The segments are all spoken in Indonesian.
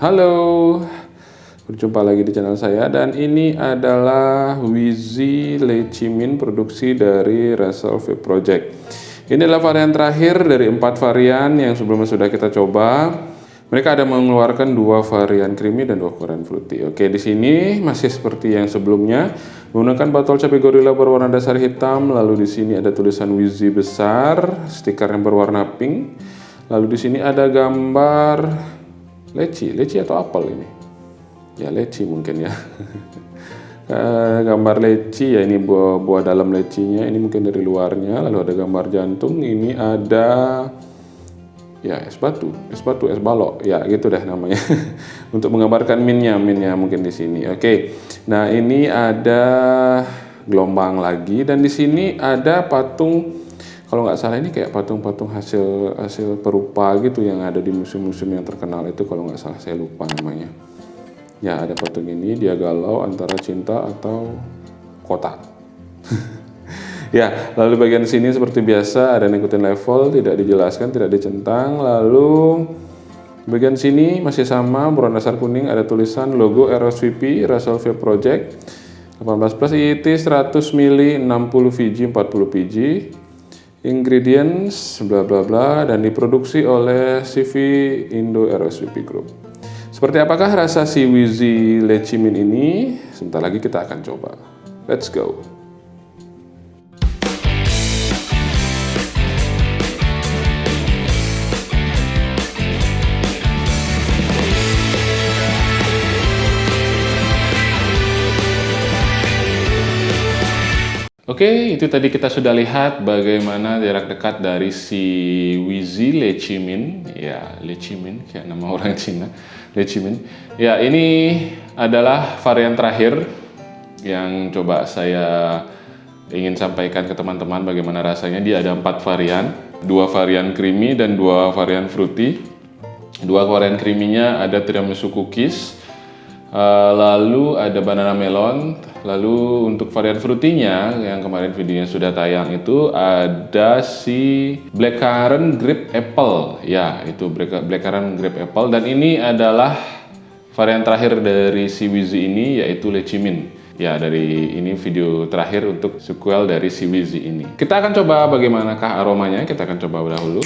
Halo, berjumpa lagi di channel saya dan ini adalah Wizy Lechimin produksi dari Russell Vape Project. Ini adalah varian terakhir dari 4 varian yang sebelumnya sudah kita coba. Mereka ada mengeluarkan 2 varian creamy dan 2 varian fruity. Oke, di sini masih seperti yang sebelumnya, menggunakan botol cabai gorilla berwarna dasar hitam. Lalu di sini ada tulisan Wizy besar, stiker yang berwarna pink. Lalu di sini ada gambar leci atau apel ini? Ya leci mungkin ya. Gambar leci ya, ini buah dalam lecinya, ini mungkin dari luarnya. Lalu ada gambar jantung, ini ada ya es balok, ya gitu deh namanya. Untuk menggambarkan minnya mungkin di sini. Oke. Nah, ini ada gelombang lagi dan di sini ada patung. Kalau nggak salah ini kayak patung-patung hasil perupa gitu yang ada di museum-museum yang terkenal itu, kalau nggak salah, saya lupa namanya. Ya, ada patung ini, dia galau antara cinta atau kotak. Ya, lalu bagian sini seperti biasa ada ngikutin level, tidak dijelaskan, tidak dicentang. Lalu bagian sini masih sama, berwarna dasar kuning, ada tulisan logo RSVP, Russell Vape Project. 18 plus IIT 100 ml 60 VG 40 PG. Ingredients bla bla bla dan diproduksi oleh CV Indo RSVP Group. Seperti apakah rasa si Wizy Lechimin ini? Sebentar lagi kita akan coba. Let's go. Oke, itu tadi kita sudah lihat bagaimana jarak dekat dari si Wizy Lechimin. Ya, Lechimin, kayak nama orang Cina. Lechimin. Ya, ini adalah varian terakhir yang coba saya ingin sampaikan ke teman-teman bagaimana rasanya. Dia ada 4 varian. 2 varian creamy dan 2 varian fruity. 2 varian creamy-nya ada tiramisu cookies. Lalu ada banana melon. Lalu untuk varian fruity-nya yang kemarin videonya sudah tayang itu ada si blackcurrant grape apple. Ya, itu blackcurrant grape apple, dan ini adalah varian terakhir dari si Wizy ini, yaitu Lechimin. Ya, dari ini video terakhir untuk sequel dari si Wizy ini. Kita akan coba bagaimanakah aromanya. Kita akan coba dahulu.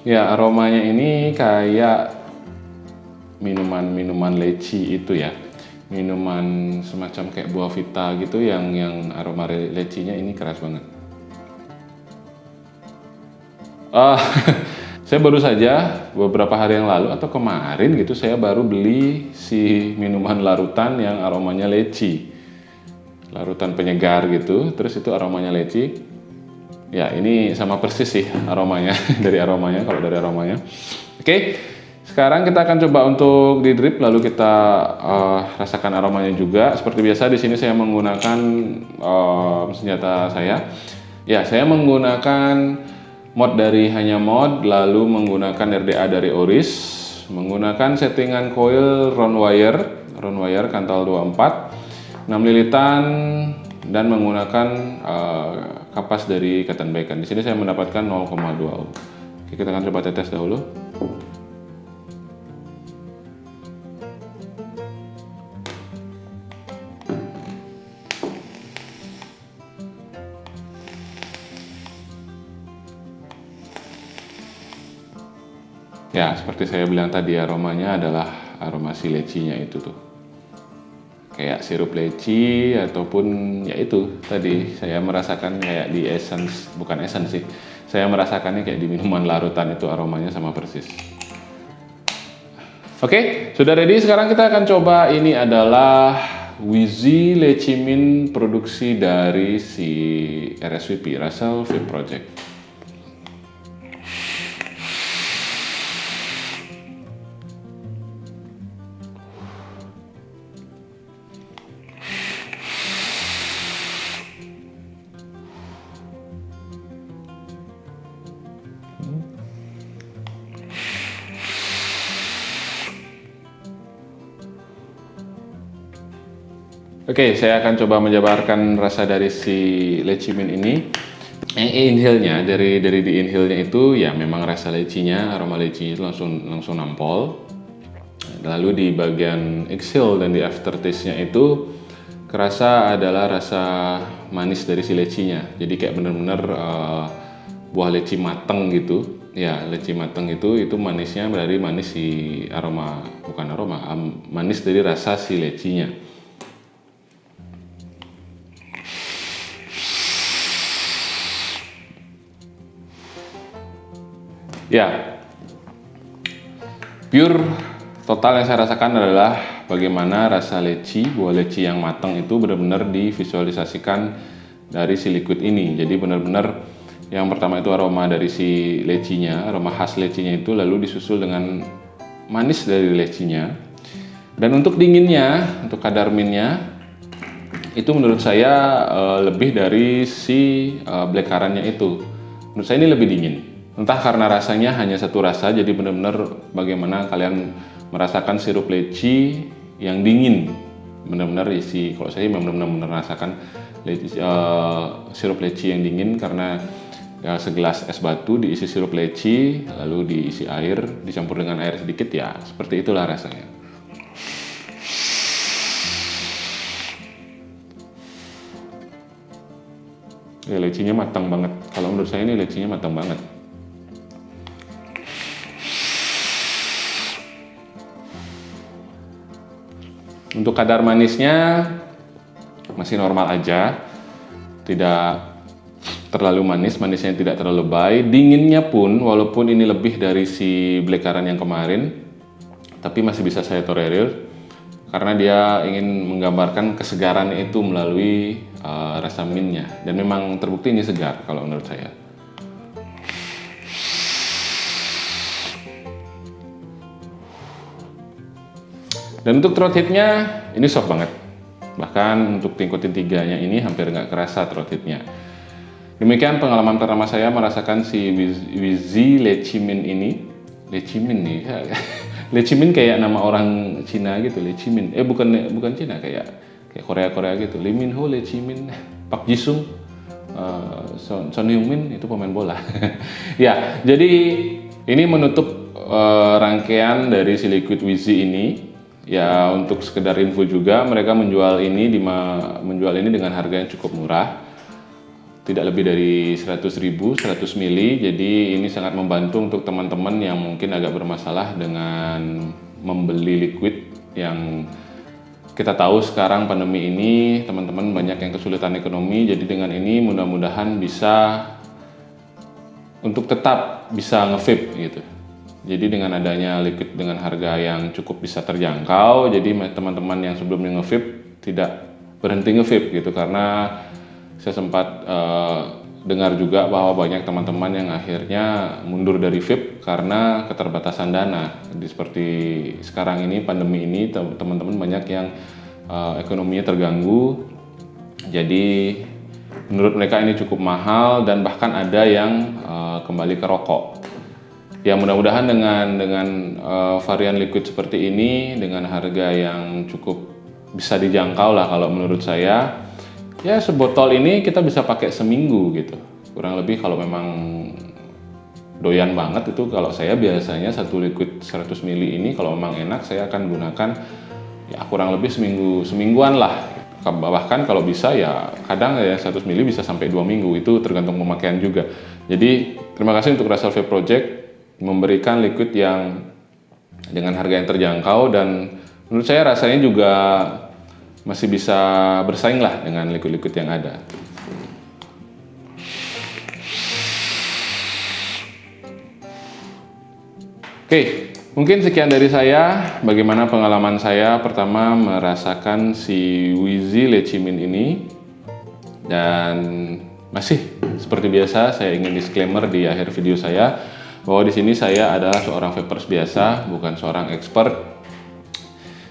Ya, aromanya ini kayak minuman leci itu ya. Minuman semacam kayak buah vita gitu yang aroma lecinya ini keras banget. Saya baru saja beberapa hari yang lalu atau kemarin gitu, saya baru beli si minuman larutan yang aromanya leci. Larutan penyegar gitu, terus itu aromanya leci. Ya, ini sama persis sih aromanya. Dari aromanya. Oke, sekarang kita akan coba untuk di drip, lalu kita rasakan aromanya juga. Seperti biasa di sini saya menggunakan senjata saya. Ya, saya menggunakan mod dari Hanya Mod, lalu menggunakan RDA dari Oris, menggunakan settingan coil round wire kantal 24, 6 lilitan, dan menggunakan kapas dari Cotton Bacon. Di sini saya mendapatkan 0,2 ohm. Oke, kita akan coba tetes dahulu. Ya, seperti saya bilang tadi, aromanya adalah aroma si lecinya itu tuh. Kayak sirup leci ataupun ya itu tadi saya merasakan kayak di essence, bukan essence sih. Saya merasakannya kayak di minuman larutan itu, aromanya sama persis. Oke, sudah ready. Sekarang kita akan coba. Ini adalah Wizy Lechimin produksi dari si RSVP, Russell Vape Project. Oke, saya akan coba menjabarkan rasa dari si lecimin ini. Yang inhalnya dari di inhalnya itu ya memang rasa lecinya, aroma lecinya itu langsung nampol. Lalu di bagian exhale dan di aftertaste-nya itu kerasa adalah rasa manis dari si lecinya. Jadi kayak bener-bener buah leci mateng gitu. Ya, leci mateng itu manisnya dari manis si aroma, bukan aroma, manis dari rasa si lecinya. Ya, pure total yang saya rasakan adalah bagaimana rasa leci, buah leci yang matang itu benar-benar divisualisasikan dari si liquid ini. Jadi benar-benar yang pertama itu aroma dari si lecinya, aroma khas lecinya itu, lalu disusul dengan manis dari lecinya. Dan untuk dinginnya, untuk kadar minnya, itu menurut saya lebih dari si black currant-nya itu. Menurut saya ini lebih dingin. Entah karena rasanya hanya satu rasa, jadi benar-benar bagaimana kalian merasakan sirup leci yang dingin. Benar-benar isi, kalau saya benar-benar merasakan sirup leci yang dingin karena ya, segelas es batu diisi sirup leci, lalu diisi air, dicampur dengan air sedikit, ya seperti itulah rasanya. Ya, lecinya matang banget. Kalau menurut saya ini lecinya matang banget. Untuk kadar manisnya masih normal aja, tidak terlalu manis, manisnya tidak terlalu lebay. Dinginnya pun walaupun ini lebih dari si black currant yang kemarin, tapi masih bisa saya tolerir karena dia ingin menggambarkan kesegaran itu melalui rasa mintnya, dan memang terbukti ini segar kalau menurut saya. Dan untuk throat hitnya ini soft banget, bahkan untuk tingkutin tiganya ini hampir nggak kerasa throat hitnya. Demikian pengalaman pertama saya merasakan si Wizi Lecimin ini. Lecimin nih, Lecimin kayak nama orang Cina gitu, Lecimin. Bukan Cina, kayak Korea gitu. Lee Min Ho, Lecimin, Park Ji Sung, Son Heung Min itu pemain bola. Ya, jadi ini menutup rangkaian dari si liquid Wizi ini. Ya, untuk sekedar info juga, mereka menjual ini dengan harga yang cukup murah, tidak lebih dari 100.000, 100 mili. Jadi ini sangat membantu untuk teman-teman yang mungkin agak bermasalah dengan membeli liquid. Yang kita tahu sekarang pandemi ini teman-teman banyak yang kesulitan ekonomi, jadi dengan ini mudah-mudahan bisa untuk tetap bisa nge-vape gitu. Jadi dengan adanya liquid dengan harga yang cukup bisa terjangkau, jadi teman-teman yang sebelumnya nge-vape tidak berhenti nge-vape gitu, karena saya sempat dengar juga bahwa banyak teman-teman yang akhirnya mundur dari vape karena keterbatasan dana. Jadi seperti sekarang ini pandemi ini teman-teman banyak yang ekonominya terganggu, jadi menurut mereka ini cukup mahal dan bahkan ada yang kembali ke rokok. Ya, mudah-mudahan dengan varian liquid seperti ini dengan harga yang cukup bisa dijangkau lah kalau menurut saya. Ya, sebotol ini kita bisa pakai seminggu gitu. Kurang lebih kalau memang doyan banget itu, kalau saya biasanya satu liquid 100 ml ini kalau memang enak saya akan gunakan ya kurang lebih semingguan lah. Bahkan kalau bisa ya kadang ya 100 ml bisa sampai 2 minggu, itu tergantung pemakaian juga. Jadi terima kasih untuk Russell Vape Project memberikan liquid yang dengan harga yang terjangkau, dan menurut saya rasanya juga masih bisa bersaing lah dengan liquid-liquid yang ada. Oke, mungkin sekian dari saya. Bagaimana pengalaman saya pertama merasakan si Wizi Lecimin ini. Dan masih seperti biasa saya ingin disclaimer di akhir video saya bahwa di sini saya adalah seorang vapers biasa, bukan seorang expert.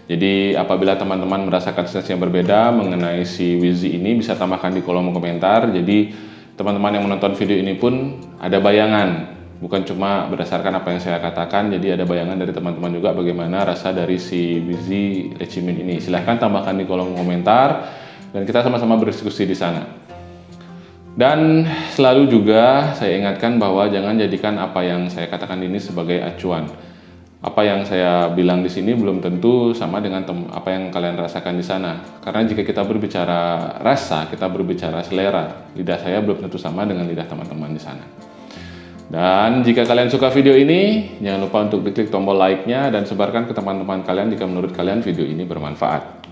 Jadi apabila teman-teman merasakan sensasi yang berbeda mengenai si Wizi ini, bisa tambahkan di kolom komentar. Jadi teman-teman yang menonton video ini pun ada bayangan Bukan cuma berdasarkan apa yang saya katakan, jadi ada bayangan dari teman-teman juga bagaimana rasa dari si Wizy Lechimin ini. Silahkan tambahkan di kolom komentar dan kita sama-sama berdiskusi di sana. Dan selalu juga saya ingatkan bahwa jangan jadikan apa yang saya katakan ini sebagai acuan. Apa yang saya bilang di sini belum tentu sama dengan apa yang kalian rasakan di sana. Karena jika kita berbicara rasa, kita berbicara selera. Lidah saya belum tentu sama dengan lidah teman-teman di sana. Dan jika kalian suka video ini, jangan lupa untuk diklik tombol like-nya dan sebarkan ke teman-teman kalian jika menurut kalian video ini bermanfaat.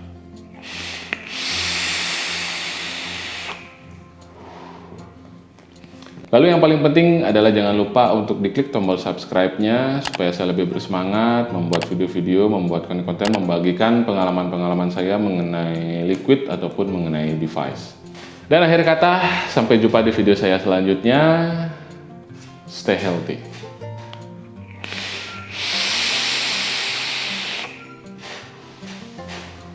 Lalu yang paling penting adalah jangan lupa untuk diklik tombol subscribe-nya supaya saya lebih bersemangat membuat video-video, membuat konten, membagikan pengalaman-pengalaman saya mengenai liquid ataupun mengenai device. Dan akhir kata, sampai jumpa di video saya selanjutnya. Stay healthy.